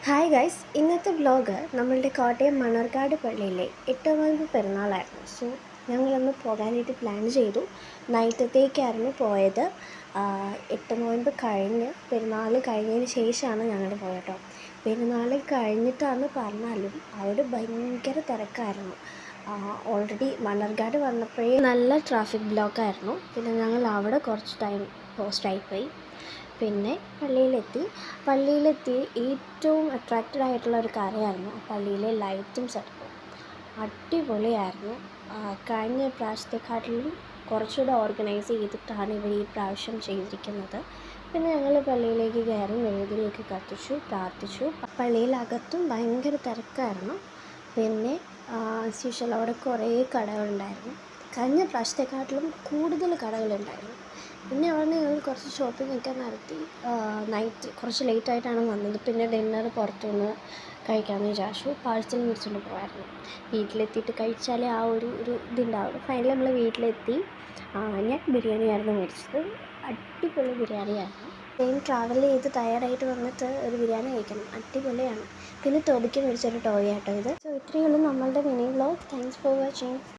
Hi guys, ഇന്നത്തെ vlog നമ്മളുടെ കോട്ടയം മണ്ണാർക്കാട് പള്ളിയിലെ 8 നോയമ്പ് പെരുന്നാളായിരുന്നു. സോ ഞങ്ങളൊന്ന് പോകാനായിട്ട് പ്ലാൻ ചെയ്തു. നൈറ്റത്തേക്കായിരുന്നു പോയത്. 8 നോയമ്പ് കഴിഞ്ഞ് പെരുന്നാൾ കഴിഞ്ഞതിന് ശേഷമാണ് ഞങ്ങൾ പോയത് കേട്ടോ. പെരുന്നാൾ കഴിഞ്ഞിട്ടാണെന്ന് പറഞ്ഞാലും അവിടെ ഭയങ്കര തിരക്കായിരുന്നു. ഓൾറെഡി മണ്ണാർക്കാട് വന്നപ്പോഴേ നല്ല ട്രാഫിക് ബ്ലോക്കായിരുന്നു. പിന്നെ ഞങ്ങൾ അവിടെ കുറച്ച് ടൈം പോസ്റ്റായിപ്പോയി. പിന്നെ പള്ളിയിലെത്തി ഏറ്റവും അട്രാക്റ്റഡ് ആയിട്ടുള്ള ഒരു കാര്യമായിരുന്നു പള്ളിയിലെ ലൈറ്റും സെറ്റപ്പും. അടിപൊളിയായിരുന്നു. കഴിഞ്ഞ പ്രാവശ്യത്തെക്കാട്ടിലും കുറച്ചുകൂടെ ഓർഗനൈസ് ചെയ്തിട്ടാണ് ഇവർ ഈ പ്രാവശ്യം ചെയ്തിരിക്കുന്നത്. പിന്നെ ഞങ്ങൾ പള്ളിയിലേക്ക് കയറി മെഴുകുതിരിയൊക്കെ കത്തിച്ചു, പ്രാർത്ഥിച്ചു. പള്ളിയിലകത്തും ഭയങ്കര തിരക്കായിരുന്നു. പിന്നെ ആസ് യൂഷ്വൽ അവിടെ കുറേ കടകളുണ്ടായിരുന്നു. കഴിഞ്ഞ പ്രാവശ്യത്തെക്കാട്ടിലും കൂടുതൽ കടകളുണ്ടായിരുന്നു. പിന്നെ അവിടെ ഞങ്ങൾ കുറച്ച് ഷോപ്പിംഗ് ഒക്കെ നടത്തി. നൈറ്റ് കുറച്ച് ലേറ്റായിട്ടാണ് വന്നത്. പിന്നെ ഡിന്നർ പുറത്തുനിന്ന് കഴിക്കാമെന്ന് വിചാരിച്ചു. പാഴ്സൽ മേടിച്ചുകൊണ്ട് പോകാമായിരുന്നു. വീട്ടിലെത്തിയിട്ട് കഴിച്ചാലേ ആ ഒരു ഇതുണ്ടാവുള്ളൂ. ഫൈനലി നമ്മൾ വീട്ടിലെത്തി. ഞാൻ ബിരിയാണിയായിരുന്നു മേടിച്ചത്. അടിപൊളി ബിരിയാണിയായിരുന്നു. ട്രാവൽ ചെയ്ത് ടയർഡായിട്ട് വന്നിട്ട് ഒരു ബിരിയാണി കഴിക്കണം, അടിപൊളിയാണ്. പിന്നെ ടോബിക്ക് മേടിച്ചൊരു ടോയ് ആട്ടോ ഇത്. സോ ഇത്രയേ ഉള്ളൂ നമ്മളുടെ mini vlog. Thanks for watching.